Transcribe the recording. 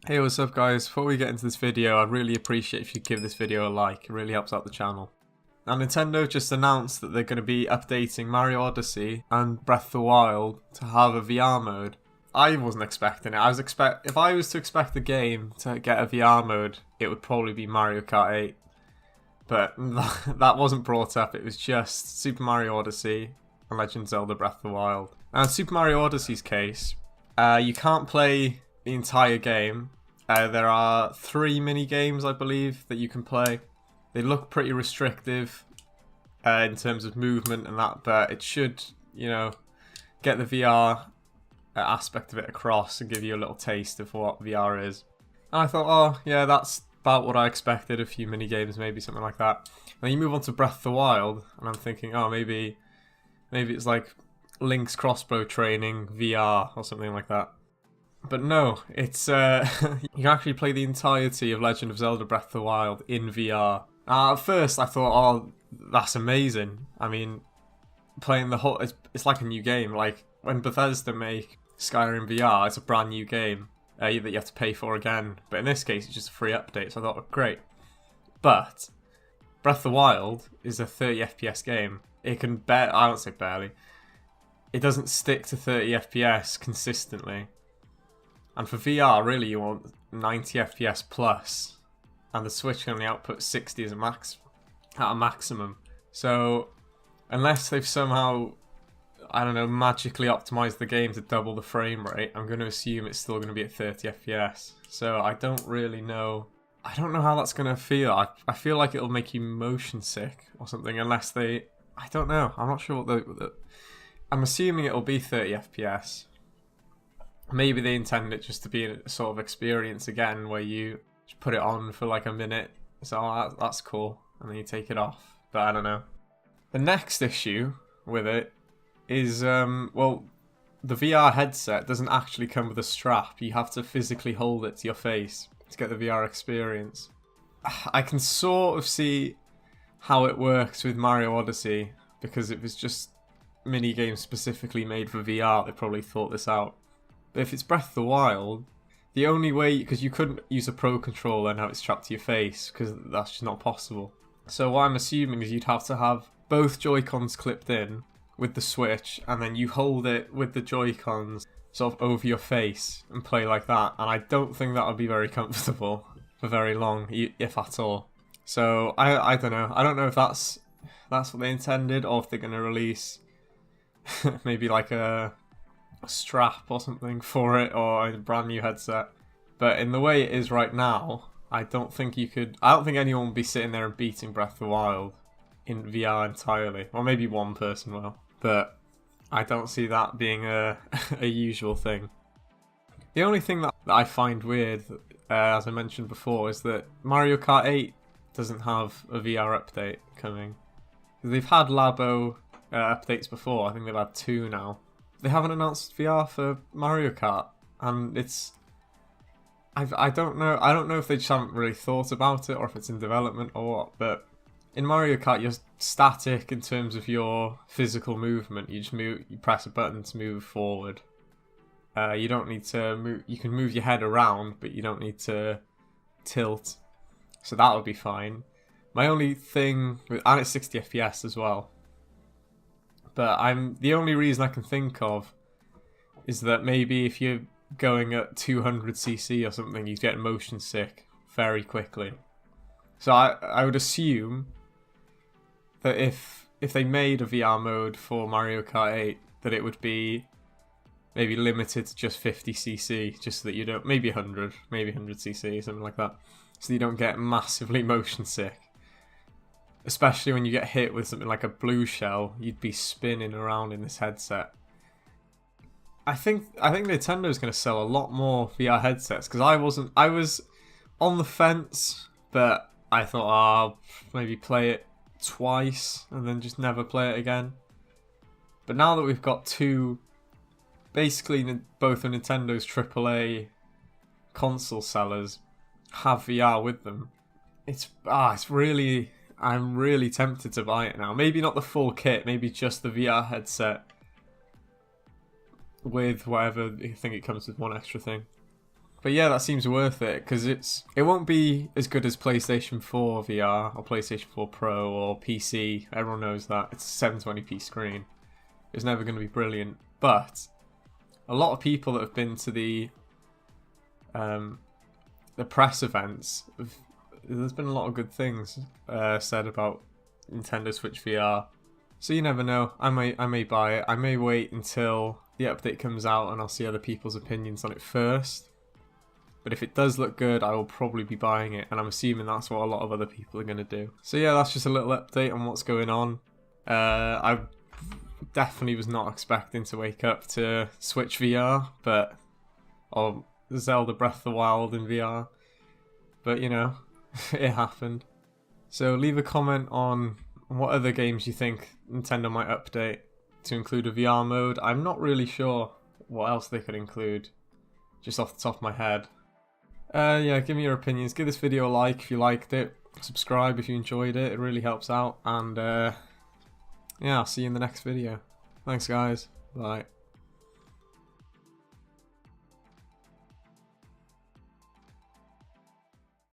Hey, what's up guys? Before we get into this video, I'd really appreciate if you give this video a like. It really helps out the channel. Now, Nintendo just announced that they're going to be updating Mario Odyssey and Breath of the Wild to have a VR mode. I wasn't expecting it. If I was to expect a game to get a VR mode, it would probably be Mario Kart 8. But that wasn't brought up. It was just Super Mario Odyssey and Legend of Zelda Breath of the Wild. Now, in Super Mario Odyssey's case, you can't play the entire game. There are 3 mini games, I believe, that you can play. They look pretty restrictive in terms of movement and that, but it should, get the VR aspect of it across and give you a little taste of what VR is. And I thought, oh yeah, that's about what I expected. A few mini games, maybe something like that. And then you move on to Breath of the Wild, and I'm thinking, oh, maybe it's like Link's crossbow training VR or something like that. But no, it's you can actually play the entirety of Legend of Zelda Breath of the Wild in VR. At first I thought, oh, that's amazing. I mean, playing the whole, it's like a new game. Like when Bethesda make Skyrim VR, it's a brand new game that you have to pay for again. But in this case, it's just a free update, so I thought, oh, great. But Breath of the Wild is a 30 FPS game. It can I don't say barely. It doesn't stick to 30 FPS consistently. And for VR, really, you want 90 FPS plus, and the Switch can only output 60 as at a maximum. So, unless they've somehow, I don't know, magically optimized the game to double the frame rate, I'm going to assume it's still going to be at 30 FPS. So I don't really know. I don't know how that's going to feel. I feel like it'll make you motion sick or something, unless they. I don't know. I'm not sure what I'm assuming it'll be 30 FPS. Maybe they intend it just to be a sort of experience again, where you just put it on for like a minute. So that's cool, and then you take it off. But I don't know. The next issue with it is, well, the VR headset doesn't actually come with a strap. You have to physically hold it to your face to get the VR experience. I can sort of see how it works with Mario Odyssey, because it was just mini games specifically made for VR. They probably thought this out. But if it's Breath of the Wild, the only way, because you couldn't use a Pro Controller and have it strapped to your face, because that's just not possible. So what I'm assuming is you'd have to have both Joy-Cons clipped in with the Switch, and then you hold it with the Joy-Cons sort of over your face and play like that. And I don't think that would be very comfortable for very long, if at all. So I don't know. I don't know if that's what they intended, or if they're going to release maybe like a strap or something for it, or a brand new headset. But in the way it is right now, I don't think anyone would be sitting there and beating Breath of the Wild in VR entirely. Or maybe one person will, but I don't see that being a usual thing. The only thing that I find weird, as I mentioned before, is that Mario Kart 8 doesn't have a VR update coming. They've had Labo updates before. I think they've had 2 now. They haven't announced VR for Mario Kart, and I don't know. I don't know if they just haven't really thought about it, or if it's in development or what. But in Mario Kart, you're static in terms of your physical movement. You just move. You press a button to move forward. You don't need to move. You can move your head around, but you don't need to tilt. So that would be fine. My only thing, and it's 60 FPS as well. But the only reason I can think of is that maybe if you're going at 200cc or something, you get motion sick very quickly. So I would assume that if they made a VR mode for Mario Kart 8, that it would be maybe limited to just 50cc, just so that you don't, maybe 100cc, something like that, so you don't get massively motion sick. Especially when you get hit with something like a blue shell, you'd be spinning around in this headset. I think Nintendo's going to sell a lot more VR headsets, because I was on the fence, but I thought I'll maybe play it twice and then just never play it again. But now that we've got 2, basically both of Nintendo's AAA console sellers have VR with them, it's really. I'm really tempted to buy it now. Maybe not the full kit, maybe just the VR headset with whatever. I think it comes with one extra thing. But yeah, that seems worth it because it won't be as good as PlayStation 4 VR or PlayStation 4 Pro or PC. Everyone knows that. It's a 720p screen. It's never going to be brilliant. But a lot of people that have been to the press events, there's been a lot of good things said about Nintendo Switch VR. So you never know. I may buy it. I may wait until the update comes out and I'll see other people's opinions on it first. But if it does look good, I will probably be buying it, and I'm assuming that's what a lot of other people are going to do. So yeah, that's just a little update on what's going on. I definitely was not expecting to wake up to Switch VR, or Zelda Breath of the Wild in VR. But you know, it happened. So leave a comment on what other games you think Nintendo might update to include a VR mode. I'm not really sure what else they could include, just off the top of my head. Yeah, give me your opinions. Give this video a like if you liked it. Subscribe if you enjoyed it. It really helps out. And yeah, I'll see you in the next video. Thanks, guys. Bye.